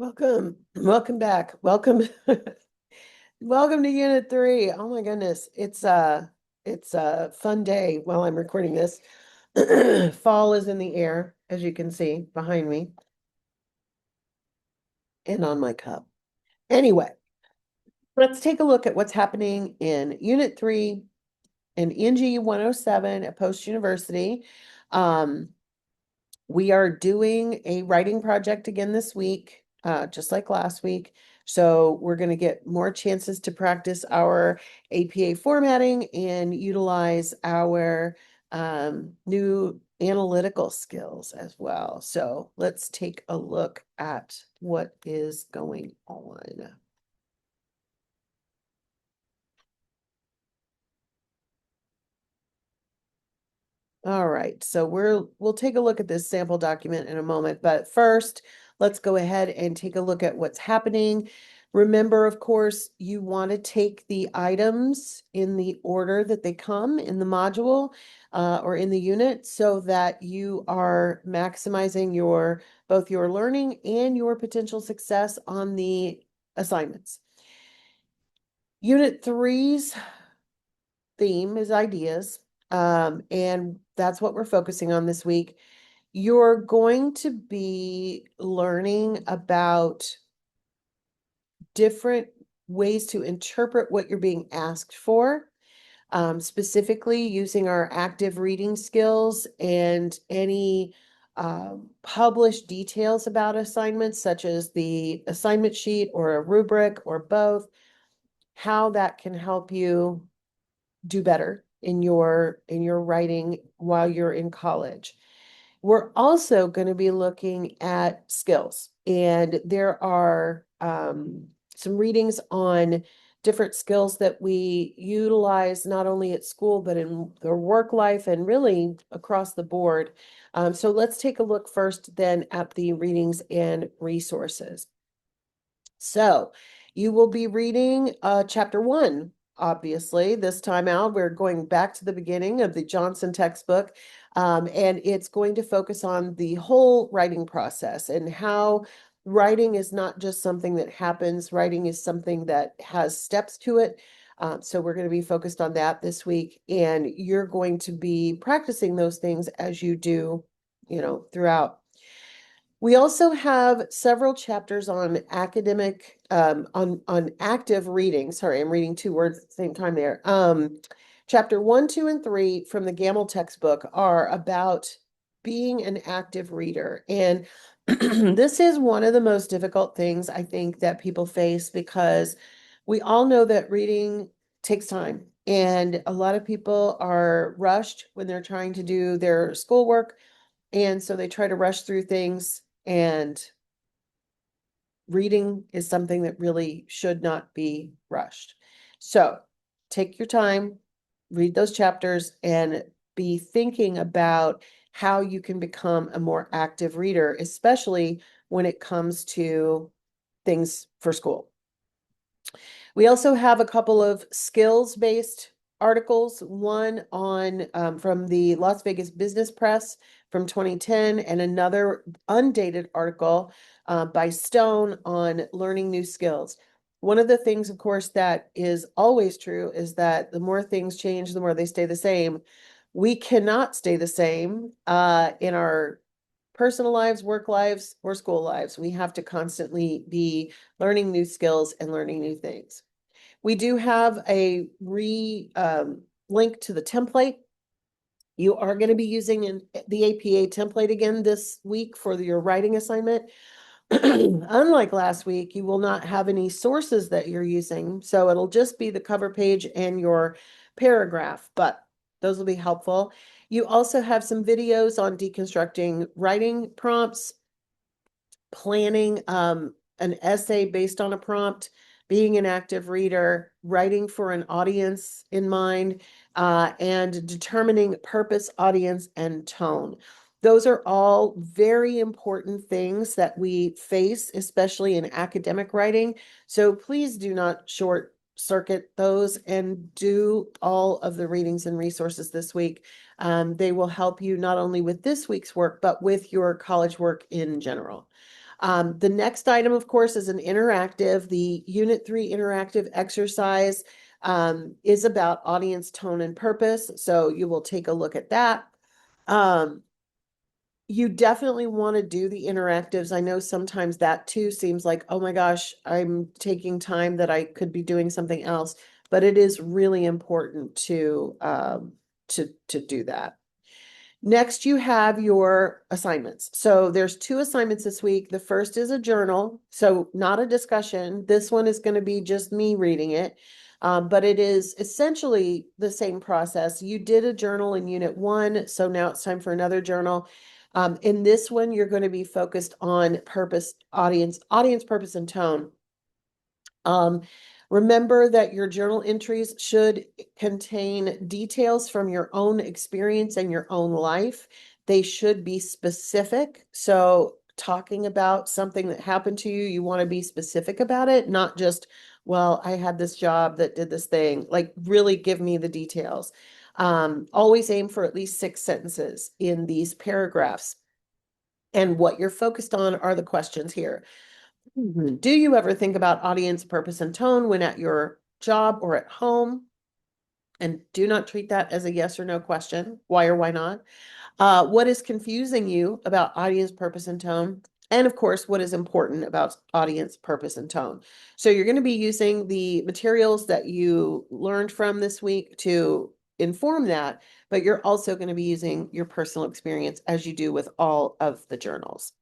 Welcome back. Welcome to Unit 3. Oh my goodness. It's a fun day while I'm recording this. Fall is in the air, as you can see behind me and on my cup. Anyway, let's take a look at what's happening in Unit 3 in ENG107 at Post University. Um, We are doing a writing project again this week, just like last week. So we're going to get more chances to practice our APA formatting and utilize our new analytical skills as well. So let's take a look at what is going on. All right, so we'll take a look at this sample document in a moment, but first, let's go ahead and take a look at what's happening. Remember, of course, you want to take the items in the order that they come in the module or in the unit so that you are maximizing both your learning and your potential success on the assignments. Unit 3's theme is ideas. And that's what we're focusing on this week. You're going to be learning about different ways to interpret what you're being asked for, specifically using our active reading skills and any published details about assignments, such as the assignment sheet or a rubric or both, how that can help you do better in your writing while you're in college. We're also going to be looking at skills, and there are some readings on different skills that we utilize not only at school but in their work life and really across the board. So let's take a look first then at the readings and resources. So you will be reading chapter 1. Obviously, this time out, we're going back to the beginning of the Johnson textbook, and it's going to focus on the whole writing process and how writing is not just something that happens. Writing is something that has steps to it. So we're going to be focused on that this week, and you're going to be practicing those things as you do, throughout. We also have several chapters on academic, on active reading. Sorry, I'm reading two words at the same time there. Chapter 1, 2, and 3 from the Gamble textbook are about being an active reader. And this is one of the most difficult things I think that people face because we all know that reading takes time. And a lot of people are rushed when they're trying to do their schoolwork. And so they try to rush through things, and reading is something that really should not be rushed. So take your time, read those chapters, and be thinking about how you can become a more active reader, especially when it comes to things for school. We also have a couple of skills-based articles, one on from the Las Vegas Business Press from 2010, and another undated article by Stone on learning new skills. One of the things, of course, that is always true is that the more things change, the more they stay the same. We cannot stay the same in our personal lives, work lives, or school lives. We have to constantly be learning new skills and learning new things. We do have a link to the template. You are going to be using the APA template again this week for your writing assignment. Unlike last week, you will not have any sources that you're using, so it'll just be the cover page and your paragraph, but those will be helpful. You also have some videos on deconstructing writing prompts, planning an essay based on a prompt, being an active reader, writing for an audience in mind, and determining purpose, audience, and tone. Those are all very important things that we face, especially in academic writing. So please do not short circuit those and do all of the readings and resources this week. They will help you not only with this week's work, but with your college work in general. The next item, of course, is an interactive. The Unit 3 interactive exercise is about audience tone and purpose. So you will take a look at that. You definitely want to do the interactives. I know sometimes that too seems like, oh my gosh, I'm taking time that I could be doing something else, but it is really important to do that. Next, you have your assignments. So there's 2 assignments this week. The first is a journal, so not a discussion. This one is going to be just me reading it, but it is essentially the same process. You did a journal in Unit 1, so now it's time for another journal. In this one, you're going to be focused on purpose, audience purpose, and tone. Remember that your journal entries should contain details from your own experience and your own life. They should be specific. So talking about something that happened to you, you want to be specific about it, not just, well, I had this job that did this thing. Like, really give me the details. Always aim for at least 6 sentences in these paragraphs. And what you're focused on are the questions here. Do you ever think about audience purpose and tone when at your job or at home? And do not treat that as a yes or no question. Why or why not? What is confusing you about audience purpose and tone? And of course, what is important about audience purpose and tone? So you're going to be using the materials that you learned from this week to inform that, but you're also going to be using your personal experience as you do with all of the journals.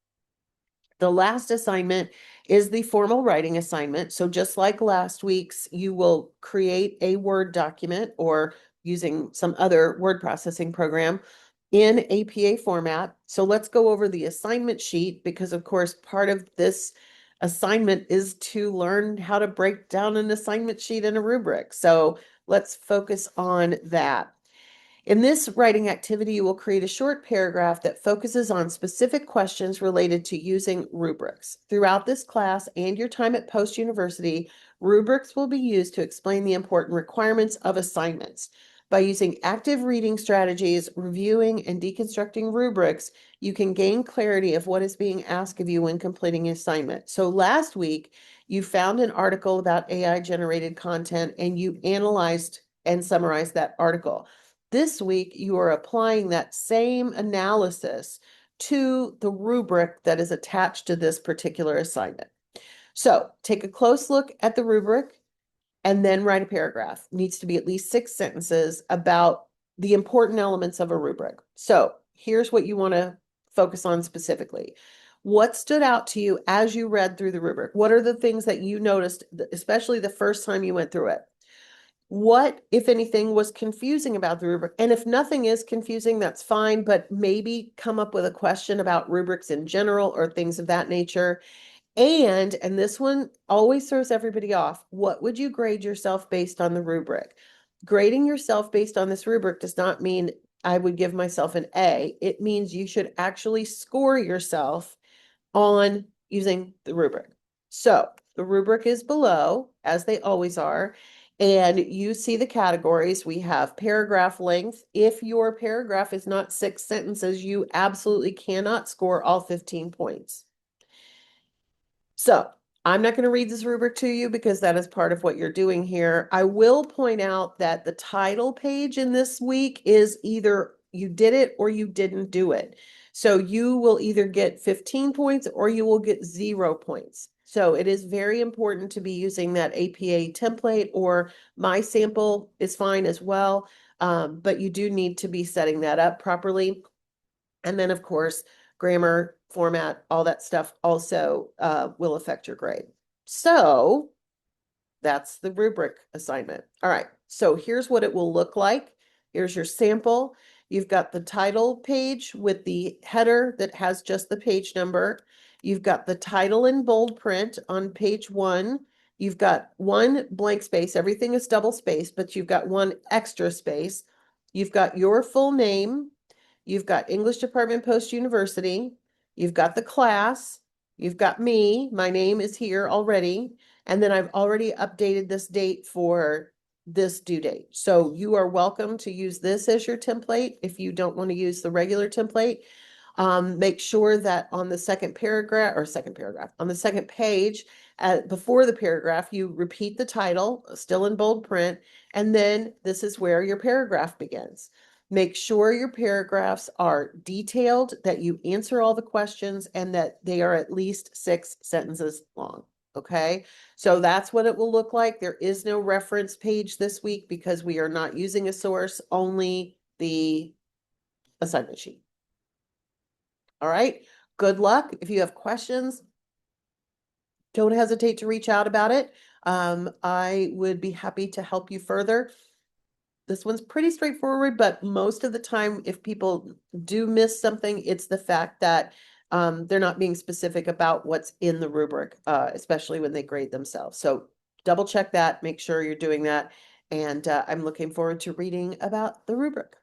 The last assignment is the formal writing assignment. So just like last week's, you will create a Word document or using some other word processing program in APA format. So let's go over the assignment sheet because, of course, part of this assignment is to learn how to break down an assignment sheet and a rubric. So let's focus on that. In this writing activity, you will create a short paragraph that focuses on specific questions related to using rubrics. Throughout this class and your time at Post University, rubrics will be used to explain the important requirements of assignments. By using active reading strategies, reviewing, and deconstructing rubrics, you can gain clarity of what is being asked of you when completing an assignment. So last week, you found an article about AI-generated content and you analyzed and summarized that article. This week, you are applying that same analysis to the rubric that is attached to this particular assignment. So take a close look at the rubric and then write a paragraph. It needs to be at least 6 sentences about the important elements of a rubric. So here's what you want to focus on specifically. What stood out to you as you read through the rubric? What are the things that you noticed, especially the first time you went through it? What, if anything, was confusing about the rubric? And if nothing is confusing, that's fine, but maybe come up with a question about rubrics in general or things of that nature. And this one always throws everybody off. What would you grade yourself based on the rubric? Grading yourself based on this rubric does not mean I would give myself an A. It means you should actually score yourself on using the rubric. So the rubric is below, as they always are, and you see the categories. We have paragraph length. If your paragraph is not 6 sentences, you absolutely cannot score all 15 points. So I'm not going to read this rubric to you because that is part of what you're doing here. I will point out that the title page in this week is either you did it or you didn't do it. So you will either get 15 points or you will get 0 points. So it is very important to be using that APA template, or my sample is fine as well. But you do need to be setting that up properly. And then, of course, grammar, format, all that stuff also will affect your grade. So that's the rubric assignment. All right, so here's what it will look like. Here's your sample. You've got the title page with the header that has just the page number. You've got the title in bold print on page 1. You've got 1 blank space. Everything is double spaced, but you've got 1 extra space. You've got your full name. You've got English Department Post University. You've got the class. You've got me. My name is here already. And then I've already updated this date for this due date. So you are welcome to use this as your template if you don't want to use the regular template. Make sure that on the second paragraph or second paragraph, on the second page, before the paragraph, you repeat the title, still in bold print, and then this is where your paragraph begins. Make sure your paragraphs are detailed, that you answer all the questions, and that they are at least 6 sentences long. Okay, so that's what it will look like. There is no reference page this week because we are not using a source, only the assignment sheet. All right, good luck. If you have questions, don't hesitate to reach out about it. I would be happy to help you further. This one's pretty straightforward, but most of the time, if people do miss something, it's the fact that they're not being specific about what's in the rubric, especially when they grade themselves. So double check that, make sure you're doing that. And I'm looking forward to reading about the rubric.